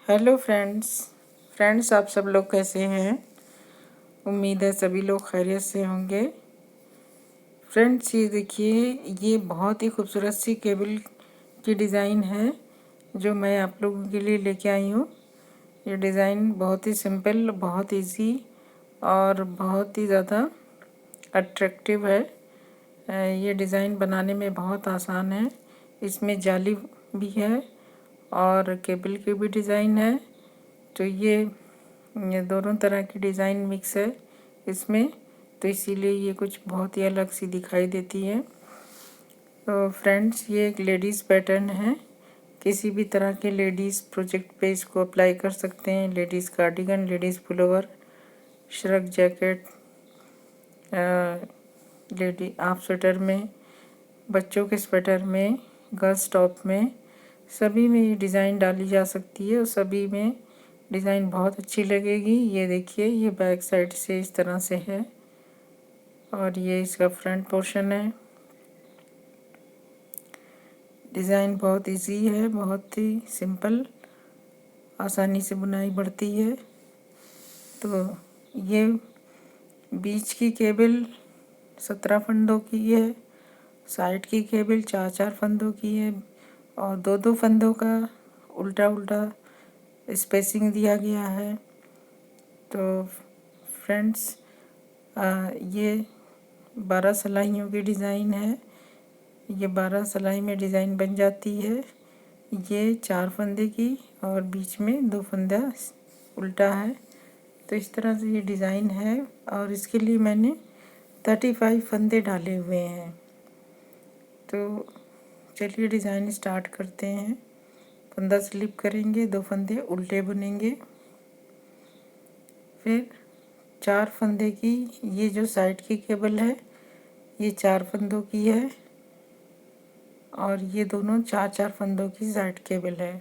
Hello friends आप सब लोग कैसे हैं। उम्मीद है सभी लोग खैरियत से होंगे। फ्रेंड्स ये देखिए, ये बहुत ही खूबसूरत सी केबल की डिज़ाइन है जो मैं आप लोगों के लिए लेके आई हूँ। ये डिज़ाइन बहुत ही सिंपल, बहुत इजी और बहुत ही ज़्यादा अट्रैक्टिव है। ये डिज़ाइन बनाने में बहुत आसान है। इसमें जाली भी है और केबल की भी डिज़ाइन है। तो ये दोनों तरह की डिज़ाइन मिक्स है इसमें, तो इसीलिए ये कुछ बहुत ही अलग सी दिखाई देती है। तो फ्रेंड्स ये एक लेडीज़ पैटर्न है। किसी भी तरह के लेडीज़ प्रोजेक्ट पे इसको अप्लाई कर सकते हैं। Ladies cardigan, ladies pullover, shrug jacket, lady half sweater में, बच्चों के स्वेटर में, गर्ल्स टॉप में, सभी में ये डिज़ाइन डाली जा सकती है और सभी में डिज़ाइन बहुत अच्छी लगेगी। ये देखिए, ये बैक साइड से इस तरह से है और ये इसका फ्रंट पोर्शन है। डिज़ाइन बहुत इजी है, बहुत ही सिंपल, आसानी से बुनाई बढ़ती है। तो ये बीच की केबल 17 फंदों की है, साइड की केबल 4-4 फंदों की है और 2-2 फंदों का उल्टा उल्टा स्पेसिंग दिया गया है। तो फ्रेंड्स ये 12 सिलाइयों की डिज़ाइन है। ये 12 सिलाई में डिज़ाइन बन जाती है। ये 4 फंदे की और बीच में 2 फंदा उल्टा है। तो इस तरह से ये डिज़ाइन है और इसके लिए मैंने 35 फंदे डाले हुए हैं। तो चलिए डिज़ाइन स्टार्ट करते हैं। फंदा स्लिप करेंगे, 2 फंदे उल्टे बुनेंगे, फिर 4 फंदे की, ये जो साइड की केबल है ये 4 फंदों की है और ये दोनों 4-4 फंदों की साइड केबल है।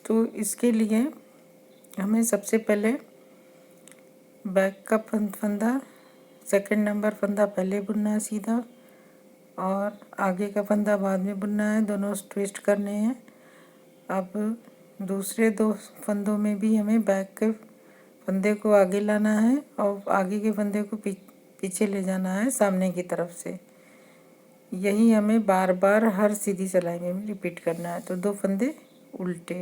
तो इसके लिए हमें सबसे पहले बैक का फंदा, सेकंड नंबर फंदा पहले बुनना है सीधा और आगे का फंदा बाद में बुनना है। दोनों ट्विस्ट करने हैं। अब दूसरे 2 फंदों में भी हमें बैक के फंदे को आगे लाना है और आगे के फंदे को पीछे ले जाना है सामने की तरफ से। यही हमें बार बार हर सीधी सिलाई में रिपीट करना है। तो 2 फंदे उल्टे।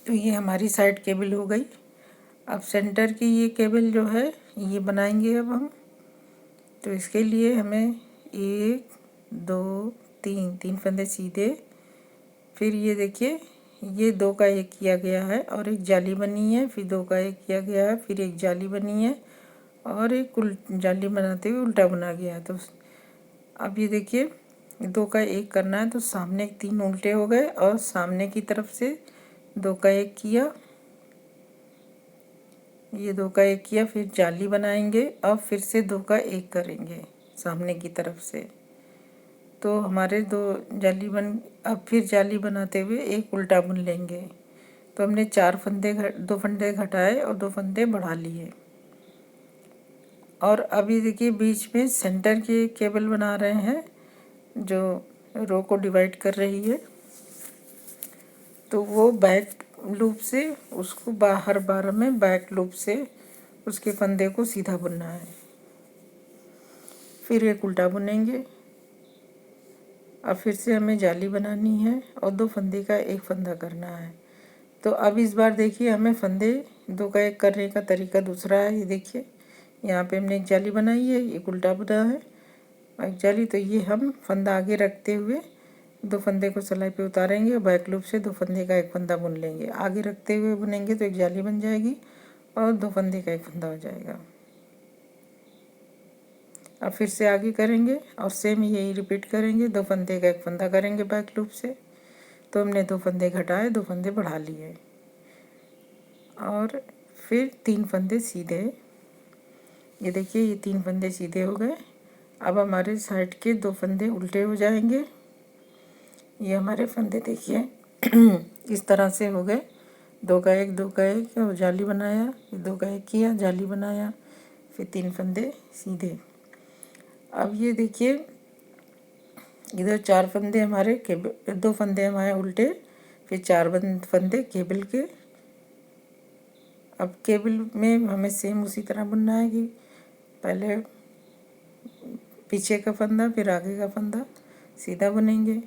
तो ये हमारी साइड केबल हो गई। अब सेंटर की ये केबल जो है ये बनाएंगे अब हम। तो इसके लिए हमें 1 2 3 फंदे सीधे, फिर ये देखिए ये 2 का 1 किया गया है और एक जाली बनी है, फिर 2 का 1 किया गया है, फिर एक जाली बनी है और एक जाली बनाते हुए उल्टा बना गया है। तो अब ये देखिए 2 का 1 करना है तो सामने 3 उल्टे हो गए और सामने की तरफ से 2 का 1 किया, ये 2 का 1 किया, फिर जाली बनाएंगे और फिर से 2 का 1 करेंगे सामने की तरफ से। तो हमारे 2 जाली बन, अब फिर जाली बनाते हुए एक उल्टा बुन लेंगे। तो हमने 2 फंदे घटाए और 2 फंदे बढ़ा लिए। और अभी देखिए बीच में सेंटर की केबल बना रहे हैं जो रो को डिवाइड कर रही है। तो वो बैक लूप से उसको बाहर बार में बैक लूप से उसके फंदे को सीधा बुनना है, फिर एक उल्टा बुनेंगे। अब फिर से हमें जाली बनानी है और 2 फंदे का 1 फंदा करना है। तो अब इस बार देखिए हमें फंदे 2 का 1 करने का तरीका दूसरा है। ये देखिए यहाँ पे हमने एक जाली बनाई है, एक उल्टा बुना है एक जाली। तो ये हम फंदा आगे रखते हुए 2 फंदे को सिलाई पे उतारेंगे और बैक लूप से 2 फंदे का 1 फंदा बुन लेंगे। आगे रखते हुए बुनेंगे तो एक जाली बन जाएगी और 2 फंदे का 1 फंदा हो जाएगा। अब फिर से आगे करेंगे और सेम यही रिपीट करेंगे। 2 फंदे का 1 फंदा करेंगे बैक लूप से। तो हमने 2 फंदे घटाए, 2 फंदे बढ़ा लिए और फिर 3 फंदे सीधे। ये देखिए ये 3 फंदे सीधे हो गए। अब हमारे साइड के 2 फंदे उल्टे हो जाएंगे। ये हमारे फंदे देखिए इस तरह से हो गए। 2 का 1 2 का 1 और जाली बनाया, 2 का 1 किया, जाली बनाया, फिर 3 फंदे सीधे। अब ये देखिए इधर 4 फंदे हमारे केबल, 2 फंदे हमारे उल्टे, फिर 4 फंदे केबल के। अब केबल में हमें सेम उसी तरह बुनना है कि पहले पीछे का फंदा फिर आगे का फंदा सीधा बुनेंगे,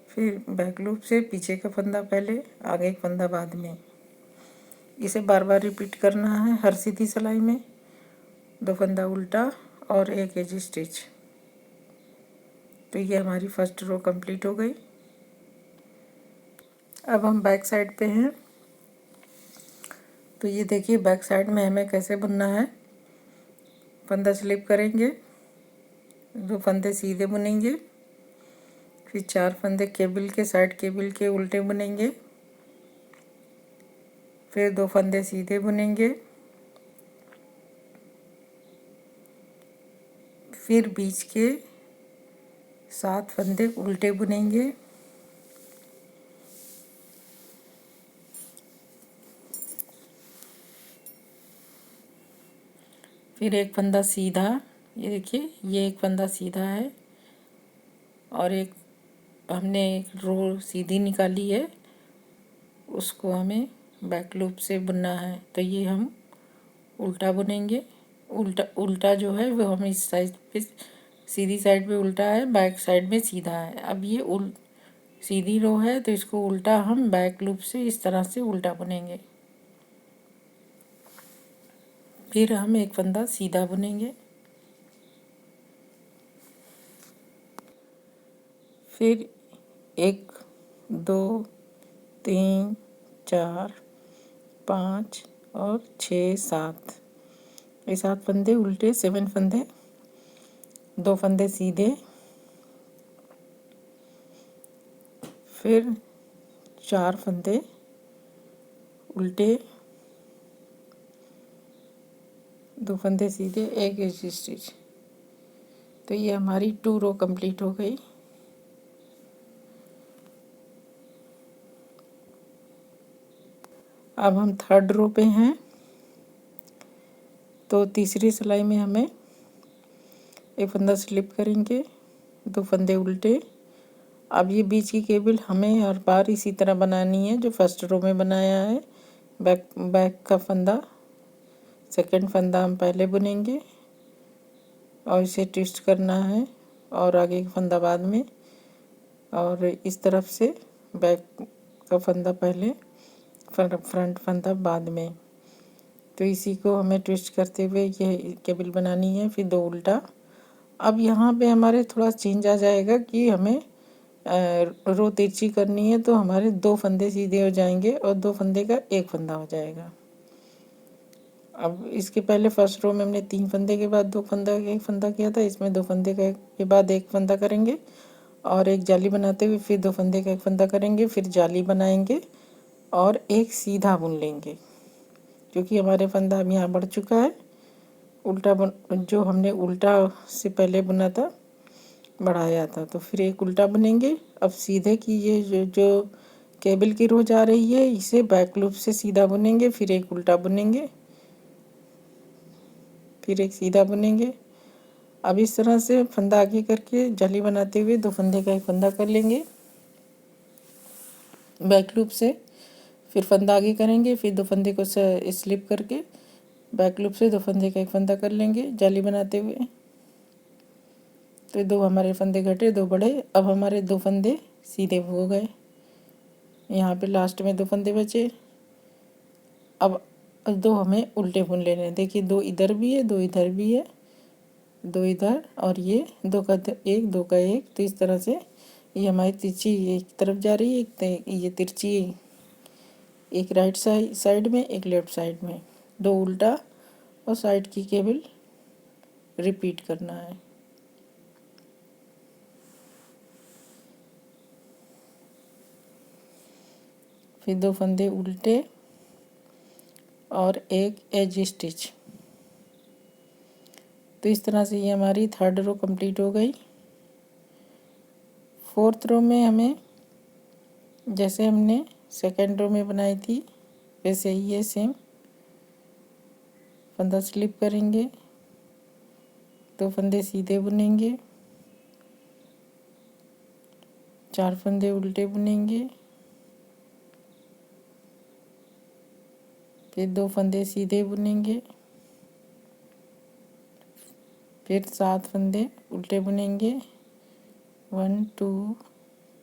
फिर बैक लूप से पीछे का फंदा पहले, आगे का फंदा बाद में। इसे बार बार रिपीट करना है हर सीधी सिलाई में। 2 फंदा उल्टा और 1 एज स्टिच। तो ये हमारी फर्स्ट रो कंप्लीट हो गई। अब हम बैक साइड पे हैं। तो ये देखिए बैक साइड में हमें कैसे बुनना है। फंदा स्लिप करेंगे, 2 फंदे सीधे बुनेंगे, फिर 4 फंदे केबल के, साइड केबल के उल्टे बुनेंगे, फिर 2 फंदे सीधे बुनेंगे, फिर बीच के 7 फंदे उल्टे बुनेंगे, फिर 1 फंदा सीधा। ये देखिए ये 1 फंदा सीधा है और एक हमने एक रो सीधी निकाली है, उसको हमें बैक लूप से बुनना है। तो ये हम उल्टा बुनेंगे। उल्टा उल्टा जो है वो हम इस साइड पे, सीधी साइड पे उल्टा है, बैक साइड में सीधा है। अब ये सीधी रो है तो इसको उल्टा हम बैक लूप से इस तरह से उल्टा बुनेंगे। फिर हम 1 फंदा सीधा बुनेंगे, फिर 1 2 3 4 5 और 6 7, ये 7 फंदे उल्टे, 7 फंदे, 2 फंदे सीधे, फिर 4 फंदे उल्टे, 2 फंदे सीधे, 1 एज स्टिच। तो ये हमारी 2 रो कंप्लीट हो गई। अब हम 3rd रो पे हैं। तो तीसरी सिलाई में हमें 1 फंदा स्लिप करेंगे, 2 फंदे उल्टे। अब ये बीच की केबल हमें हर बार इसी तरह बनानी है जो फर्स्ट रो में बनाया है। बैक का फंदा, सेकंड फंदा हम पहले बुनेंगे और इसे ट्विस्ट करना है, और आगे का फंदा बाद में, और इस तरफ से बैक का फंदा पहले, फ्रंट फंदा बाद में। तो इसी को हमें ट्विस्ट करते हुए ये केबल बनानी है, फिर 2 उल्टा। अब यहाँ पे हमारे थोड़ा चेंज आ जाएगा कि हमें रो तिरछी करनी है, तो हमारे 2 फंदे सीधे हो जाएंगे और 2 फंदे का 1 फंदा हो जाएगा। अब इसके पहले फर्स्ट रो में हमने 3 फंदे के बाद 2 फंदा 1 फंदा किया था, इसमें 2 फंदे के बाद 1 फंदा करेंगे और एक जाली बनाते हुए फिर 2 फंदे का 1 फंदा करेंगे, फिर जाली बनाएंगे और एक सीधा बुन लेंगे, क्योंकि हमारे फंदा अब यहाँ बढ़ चुका है। उल्टा जो हमने उल्टा से पहले बुना था, बढ़ाया था, तो फिर एक उल्टा बुनेंगे। अब सीधे की ये जो केबल की रो जा रही है, इसे बैक लूप से सीधा बुनेंगे, फिर एक उल्टा बुनेंगे, फिर एक सीधा बुनेंगे। अब इस तरह से फंदा आगे करके जाली बनाते हुए 2 फंदे का 1 फंदा कर लेंगे बैक लूप से, फिर फंदा आगे करेंगे, फिर 2 फंदे को स्लिप करके बैक लूप से 2 फंदे का 1 फंदा कर लेंगे जाली बनाते हुए। तो 2 हमारे फंदे घटे, 2 बढ़े। अब हमारे 2 फंदे सीधे हो गए, यहाँ पे लास्ट में 2 फंदे बचे। अब 2 हमें उल्टे बुन लेने हैं। देखिए 2 इधर भी है, 2 इधर भी है, 2 इधर, और ये 2 का 1, 2 का 1। तो इस तरह से ये हमारी तिरछी एक तरफ जा रही है, ये तिरछी एक राइट साइड में, एक लेफ्ट साइड में, 2 उल्टा और साइड की केबल रिपीट करना है। फिर 2 फंदे उल्टे और एक एज स्टिच। तो इस तरह से ये हमारी 3rd रो कंप्लीट हो गई। 4th रो में हमें जैसे हमने 2nd रो में बनाई थी वैसे ही है सेम। फंदा स्लिप करेंगे, 2 फंदे सीधे बुनेंगे, 4 फंदे उल्टे बुनेंगे, फिर 2 फंदे सीधे बुनेंगे, फिर 7 फंदे उल्टे बुनेंगे। 1 2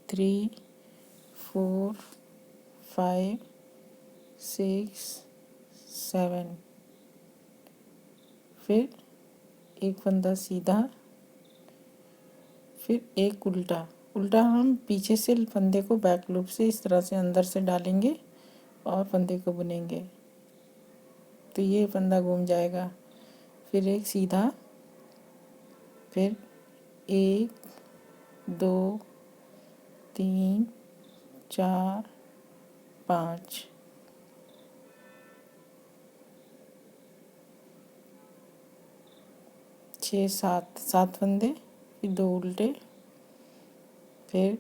3 4 5 6 7, फिर एक फंदा सीधा, फिर एक उल्टा। उल्टा हम पीछे से फंदे को बैक लूप से इस तरह से अंदर से डालेंगे और फंदे को बुनेंगे, तो ये फंदा घूम जाएगा। फिर एक सीधा, फिर 1 2 3 4 5, छः 7 फंदे, फिर 2 उल्टे, फिर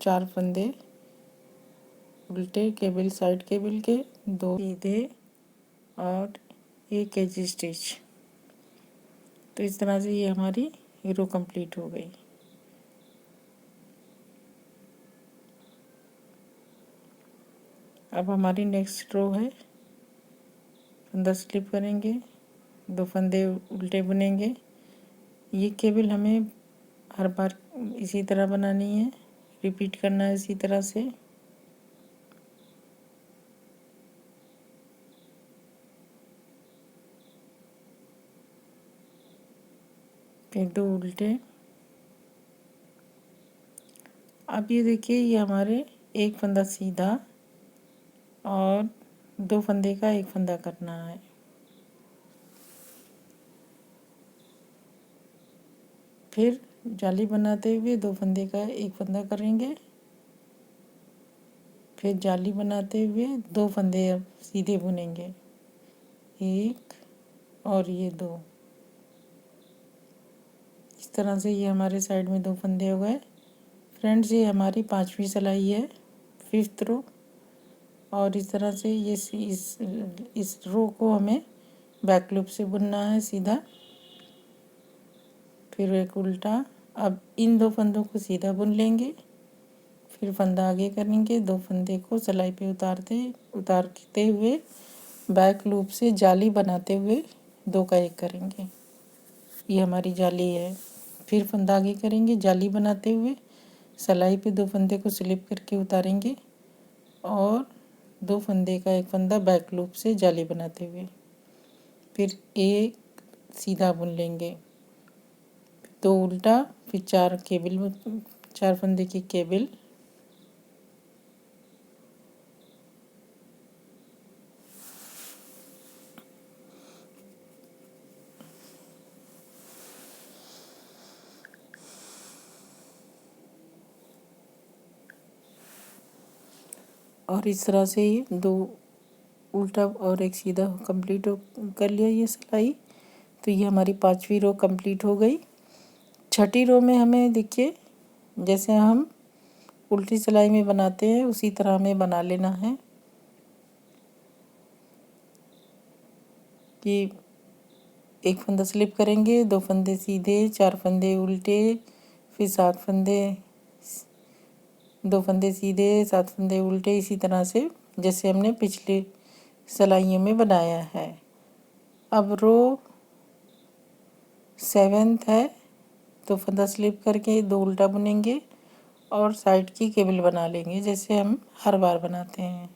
4 फंदे उल्टे केबल साइड केबल के, 2 सीधे और एक एज स्टिच। तो इस तरह से ये हमारी रो कंप्लीट हो गई। अब हमारी नेक्स्ट रो है, फंदा स्लिप करेंगे, 2 फंदे उल्टे बुनेंगे। ये केबल हमें हर बार इसी तरह बनानी है, रिपीट करना है इसी तरह से। फिर 2 उल्टे। अब ये देखिए, ये हमारे एक फंदा सीधा और 2 फंदे का एक फंदा करना है। फिर जाली बनाते हुए 2 फंदे का एक फंदा करेंगे, फिर जाली बनाते हुए 2 फंदे अब सीधे बुनेंगे, 1 और ये 2। इस तरह से ये हमारे साइड में 2 फंदे हो गए। फ्रेंड्स, ये हमारी 5वीं सिलाई है, 5th रो। और इस तरह से ये इस रो को हमें बैक लूप से बुनना है सीधा, फिर एक उल्टा। अब इन 2 फंदों को सीधा बुन लेंगे, फिर फंदा आगे करेंगे, 2 फंदे को सिलाई पे उतारते हुए बैक लूप से जाली बनाते हुए 2 का 1 करेंगे। ये हमारी जाली है। फिर फंदा आगे करेंगे, जाली बनाते हुए सिलाई पे 2 फंदे को स्लिप करके उतारेंगे और 2 फंदे का 1 फंदा बैक लूप से जाली बनाते हुए, फिर एक सीधा बुन लेंगे, 2 उल्टा, फिर 4 फंदे की केबल, और इस तरह से ये 2 उल्टा और एक सीधा कंप्लीट कर लिया ये सिलाई। तो ये हमारी 5वीं रो कंप्लीट हो गई। 6ठी रो में हमें देखिए, जैसे हम उल्टी सिलाई में बनाते हैं उसी तरह हमें बना लेना है कि एक फंदा स्लिप करेंगे, 2 फंदे सीधे, 4 फंदे उल्टे, फिर 7 फंदे, 2 फंदे सीधे, 7 फंदे उल्टे, इसी तरह से जैसे हमने पिछली सिलाइयों में बनाया है। अब रो 7th है, तो फंदा स्लिप करके 2 उल्टा बुनेंगे और साइड की केबल बना लेंगे जैसे हम हर बार बनाते हैं।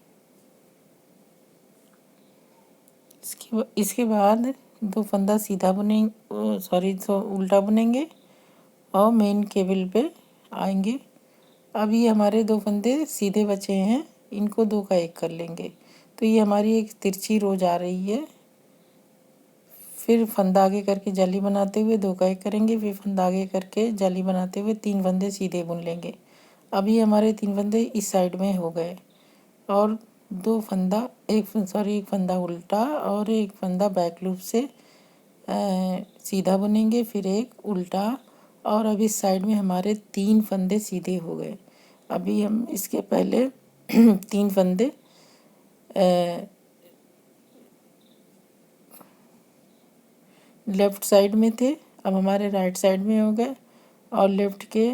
इसके बाद 2 फंदा सीधा बुनेंगे, 2 उल्टा बुनेंगे और मेन केबल पे आएंगे। अब ये हमारे 2 फंदे सीधे बचे हैं, इनको 2 का 1 कर लेंगे, तो ये हमारी एक तिरछी रो जा रही है। फिर फंदा आगे करके जाली बनाते हुए 2 का 1 करेंगे, फिर फंदा आगे करके जाली बनाते हुए 3 फंदे सीधे बुन लेंगे। अभी हमारे 3 फंदे इस साइड में हो गए और 2 फंदा एक फंदा उल्टा और एक फंदा बैक लूप से सीधा बुनेंगे, फिर एक उल्टा, और अभी इस साइड में हमारे 3 फंदे सीधे हो गए। अभी हम इसके पहले 3 फंदे लेफ़्ट साइड में थे, अब हमारे राइट साइड में हो गए, और लेफ़्ट के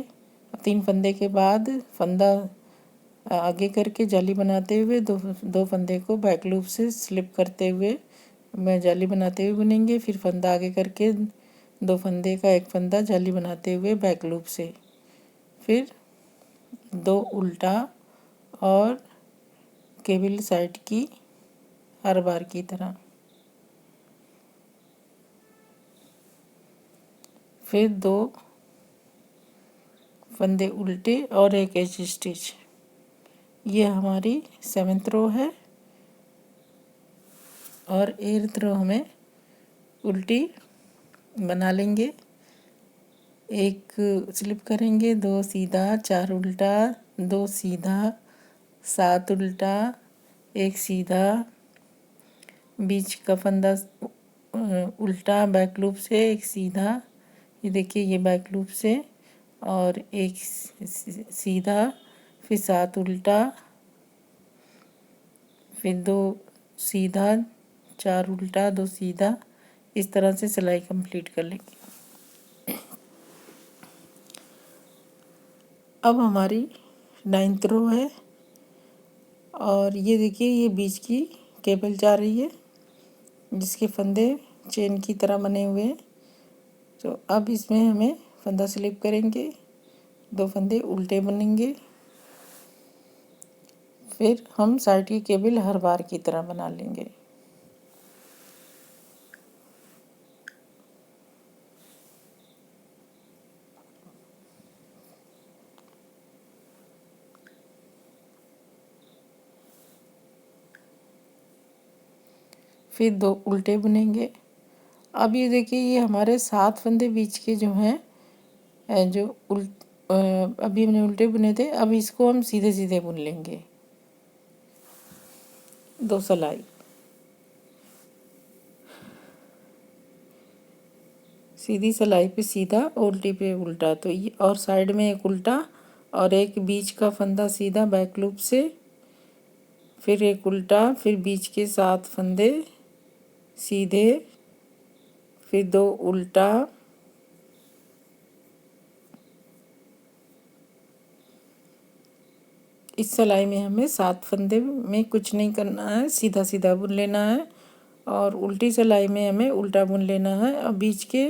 3 फंदे के बाद फंदा आगे करके जाली बनाते हुए दो फंदे को बैक लूप से स्लिप करते हुए मैं जाली बनाते हुए बुनेंगे। फिर फंदा आगे करके 2 फंदे का एक फंदा जाली बनाते हुए बैक लूप से, फिर 2 उल्टा और केबल साइड की हर बार की तरह, फिर 2 फंदे उल्टे और एक एज स्टिच। ये हमारी 7th रो है और 8th रो हमें उल्टी बना लेंगे। एक स्लिप करेंगे, 2 सीधा, 4 उल्टा, 2 सीधा, 7 उल्टा, 1 सीधा, बीच का फंदा उल्टा बैक लूप से, 1 सीधा, ये देखिए ये बैक लूप से, और 1 सीधा, फिर 7 उल्टा, फिर 2 सीधा, 4 उल्टा, 2 सीधा। इस तरह से सिलाई कंप्लीट कर लेंगे। अब हमारी 9th रो है और ये देखिए ये बीच की केबल जा रही है जिसके फंदे चेन की तरह बने हुए हैं। तो अब इसमें हमें फंदा स्लिप करेंगे, 2 फंदे उल्टे बनेंगे, फिर हम साइड की केबल हर बार की तरह बना लेंगे। फिर 2 उल्टे बुनेंगे। अब ये देखिए ये हमारे 7 फंदे बीच के जो हैं, जो अभी हमने उल्टे बुने थे, अब इसको हम सीधे सीधे बुन लेंगे। 2 सिलाई, सीधी सिलाई पे सीधा, उल्टी पे उल्टा, तो ये और साइड में एक उल्टा और एक बीच का फंदा सीधा बैक लूप से, फिर एक उल्टा, फिर बीच के 7 फंदे सीधे, फिर 2 उल्टा, इस सिलाई में हमें 7 फंदे में कुछ नहीं करना है, सीधा सीधा बुन लेना है। और उल्टी सिलाई में हमें उल्टा बुन लेना है और बीच के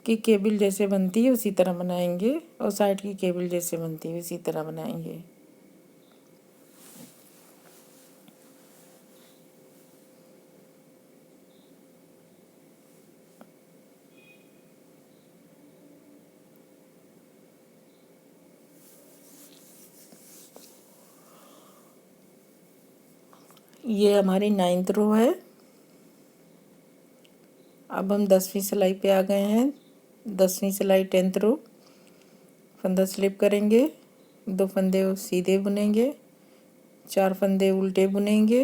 की केबल जैसे बनती है उसी तरह बनाएंगे और साइड की केबल जैसे बनती है उसी तरह बनाएंगे। ये हमारी 9th रो है। अब हम 10वीं सिलाई पे आ गए हैं। 10वीं सिलाई 10th रो, फंदा स्लिप करेंगे, 2 फंदे सीधे बुनेंगे, 4 फंदे उल्टे बुनेंगे,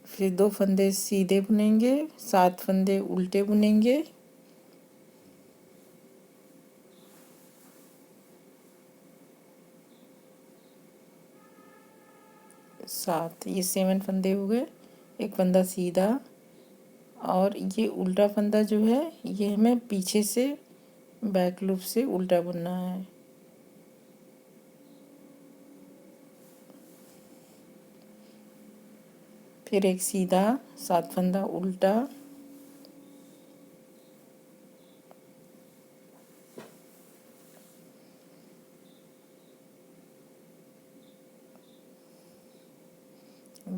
फिर 2 फंदे सीधे बुनेंगे, 7 फंदे उल्टे बुनेंगे, 7, ये 7 फंदे हो गए। एक फंदा सीधा और ये उल्टा फंदा जो है ये हमें पीछे से बैक लूप से उल्टा बुनना है। फिर एक सीधा, 7 फंदा उल्टा,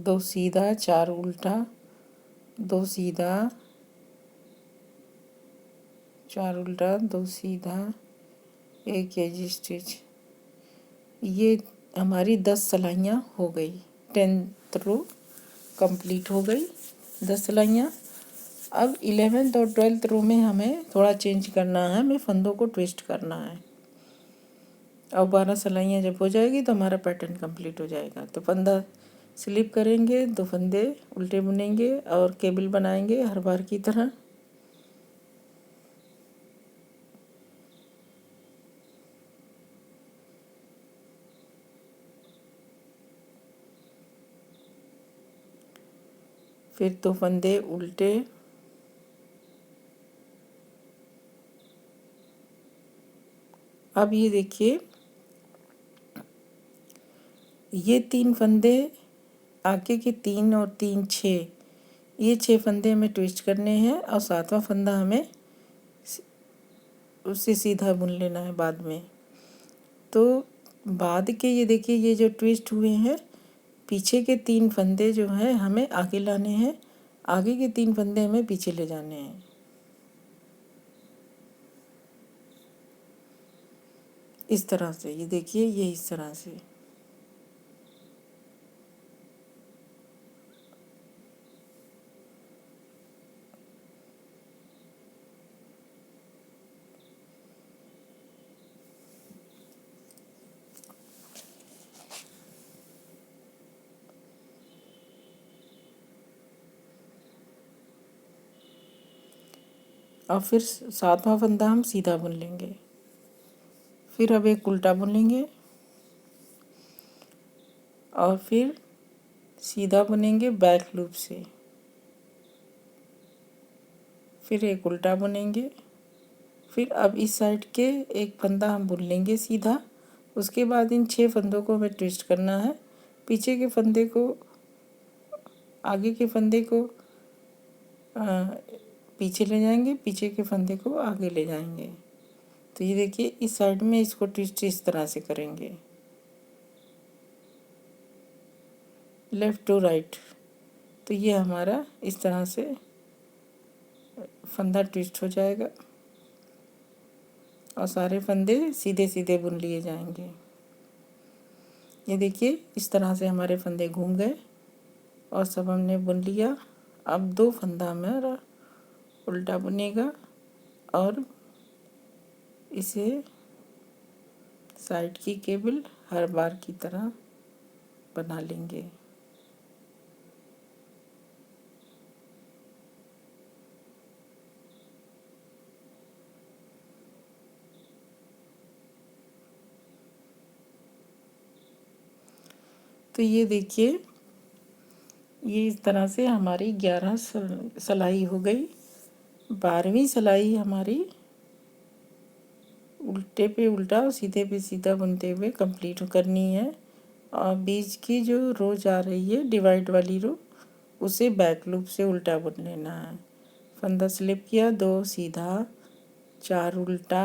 दो सीधा, 4 उल्टा, 2 सीधा, 4 उल्टा, 2 सीधा, एक एज स्टिच। ये हमारी 10 सिलाइयाँ हो गई। 10th रो कंप्लीट हो गई, 10 सिलाइयाँ। अब 11th और 12th रो में हमें थोड़ा चेंज करना है, हमें फंदों को ट्विस्ट करना है। अब 12 सिलाइयाँ जब हो जाएगी तो हमारा पैटर्न कंप्लीट हो जाएगा। तो फंदा स्लिप करेंगे, 2 फंदे उल्टे बुनेंगे और केबल बनाएंगे हर बार की तरह। फिर 2 फंदे उल्टे, अब ये देखिए ये 3 फंदे आगे के 3 और 3 6, ये 6 फंदे हमें ट्विस्ट करने हैं और 7वां फंदा हमें उससे सीधा बुन लेना है बाद में। तो बाद के ये देखिए ये जो ट्विस्ट हुए हैं, पीछे के 3 फंदे जो हैं हमें आगे लाने हैं, आगे के 3 फंदे हमें पीछे ले जाने हैं। इस तरह से ये देखिए, ये इस तरह से। और फिर 7वां फंदा हम सीधा बुन लेंगे। फिर अब एक उल्टा बुन लेंगे और फिर सीधा बुनेंगे बैक लूप से। फिर एक उल्टा बुनेंगे। फिर अब इस साइड के एक फंदा हम बुन लेंगे सीधा। उसके बाद इन 6 फंदों को हमें ट्विस्ट करना है। पीछे के फंदे को, आगे के फंदे को पीछे ले जाएंगे, पीछे के फंदे को आगे ले जाएंगे। तो ये देखिए इस साइड में इसको ट्विस्ट इस तरह से करेंगे, लेफ़्ट टू राइट। तो ये हमारा इस तरह से फंदा ट्विस्ट हो जाएगा और सारे फंदे सीधे सीधे बुन लिए जाएंगे। ये देखिए इस तरह से हमारे फंदे घूम गए और सब हमने बुन लिया। अब 2 फंदा हमारा उल्टा बुनेगा और इसे साइड की केबल हर बार की तरह बना लेंगे। तो ये देखिए ये इस तरह से हमारी 11 सिलाई हो गई। 12वीं सिलाई हमारी उल्टे पे उल्टा और सीधे पे सीधा बुनते हुए कंप्लीट करनी है। और बीच की जो रो जा रही है डिवाइड वाली रो, उसे बैक लूप से उल्टा बुन लेना है। फंदा स्लिप किया, 2 सीधा, 4 उल्टा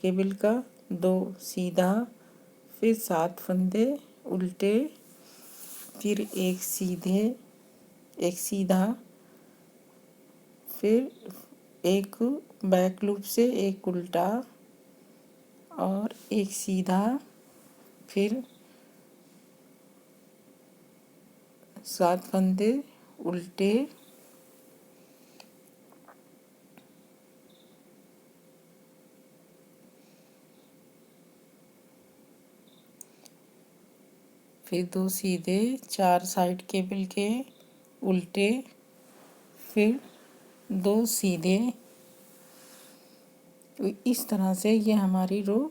केबल का, 2 सीधा, फिर 7 फंदे उल्टे, फिर एक सीधे, एक सीधा, फिर एक बैक लूप से एक उल्टा और एक सीधा, फिर 7 फंदे उल्टे, फिर 2 सीधे, 4 साइड केबल के उल्टे, फिर 2 सीधे। तो इस तरह से ये हमारी रो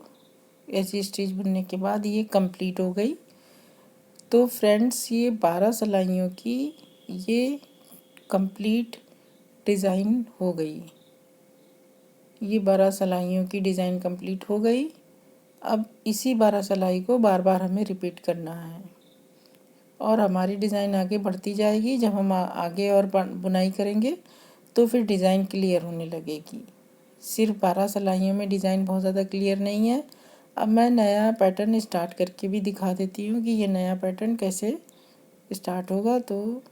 ऐसी स्टिच बुनने के बाद ये कंप्लीट हो गई। तो फ्रेंड्स ये 12 सिलाइयों की ये कंप्लीट डिज़ाइन हो गई। ये 12 सिलाइयों की डिज़ाइन कंप्लीट हो गई। अब इसी 12 सिलाई को बार बार हमें रिपीट करना है और हमारी डिज़ाइन आगे बढ़ती जाएगी। जब हम आगे और बुनाई करेंगे तो फिर डिज़ाइन क्लियर होने लगेगी। सिर्फ 12 सिलाइयों में डिज़ाइन बहुत ज़्यादा क्लियर नहीं है। अब मैं नया पैटर्न स्टार्ट करके भी दिखा देती हूँ कि ये नया पैटर्न कैसे स्टार्ट होगा। तो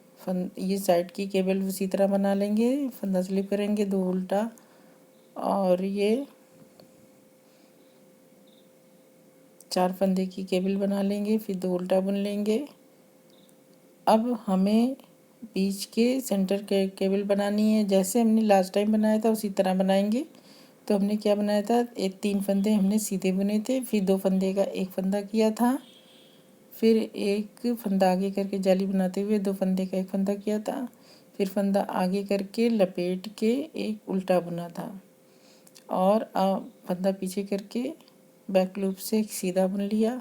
ये साइड की केबल उसी तरह बना लेंगे, फंदा स्लिप करेंगे, 2 उल्टा और ये 4 फंदे की केबल बना लेंगे, फिर 2 उल्टा बुन लेंगे। अब हमें बीच के सेंटर के केबल बनानी है। जैसे हमने लास्ट टाइम बनाया था उसी तरह बनाएंगे। तो हमने क्या बनाया था, 3 फंदे हमने सीधे बुने थे, फिर 2 फंदे का एक फंदा किया था, फिर एक फंदा आगे करके जाली बनाते हुए 2 फंदे का एक फंदा किया था, फिर फंदा आगे करके लपेट के एक उल्टा बुना था और फंदा पीछे करके बैक लूप से एक सीधा बुन लिया,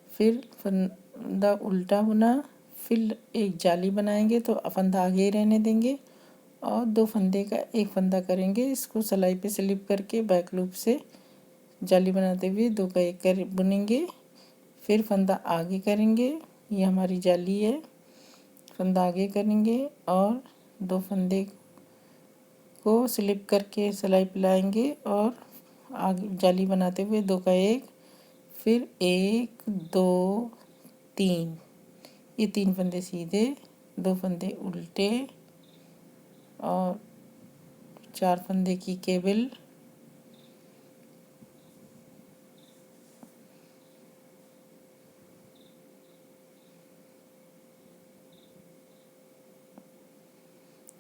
फिर फंदा उल्टा बुना, फिर एक जाली बनाएंगे, तो फंदा आगे ही रहने देंगे और 2 फंदे का एक फंदा करेंगे। इसको सिलाई पे स्लिप करके बैक लूप से जाली बनाते हुए 2 का 1 कर बुनेंगे। फिर फंदा आगे करेंगे, ये हमारी जाली है। फंदा आगे करेंगे और 2 फंदे को स्लिप करके सिलाई पे लाएंगे और आगे जाली बनाते हुए 2 का 1, फिर 1 2 3, ये 3 फंदे सीधे, 2 फंदे उल्टे और 4 फंदे की केबल।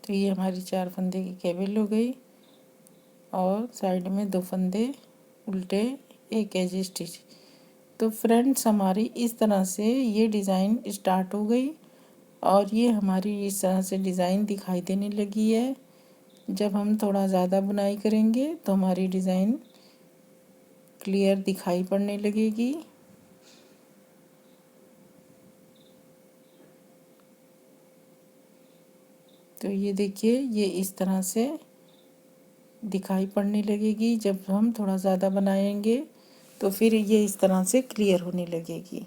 तो ये हमारी 4 फंदे की केबल हो गई और साइड में 2 फंदे उल्टे, एक एज स्टिच। तो फ्रेंड्स हमारी इस तरह से ये डिज़ाइन स्टार्ट हो गई और ये हमारी इस तरह से डिज़ाइन दिखाई देने लगी है। जब हम थोड़ा ज़्यादा बुनाई करेंगे तो हमारी डिज़ाइन क्लियर दिखाई पड़ने लगेगी। तो ये देखिए, ये इस तरह से दिखाई पड़ने लगेगी। जब हम थोड़ा ज़्यादा बनाएंगे तो फिर ये इस तरह से क्लियर होने लगेगी।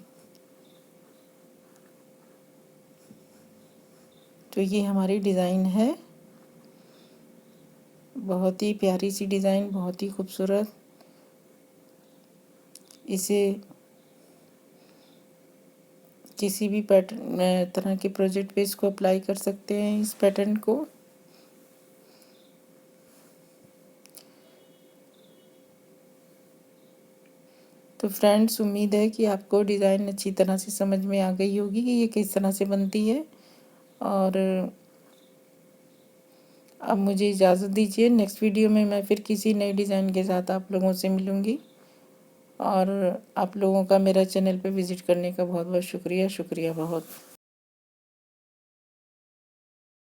तो ये हमारी डिज़ाइन है, बहुत ही प्यारी सी डिज़ाइन, बहुत ही खूबसूरत। इसे किसी भी पैटर्न तरह के प्रोजेक्ट पे इसको अप्लाई कर सकते हैं, इस पैटर्न को। तो फ्रेंड्स उम्मीद है कि आपको डिज़ाइन अच्छी तरह से समझ में आ गई होगी कि ये किस तरह से बनती है। और अब मुझे इजाज़त दीजिए, नेक्स्ट वीडियो में मैं फिर किसी नए डिज़ाइन के साथ आप लोगों से मिलूँगी। और आप लोगों का मेरा चैनल पे विज़िट करने का बहुत बहुत शुक्रिया बहुत।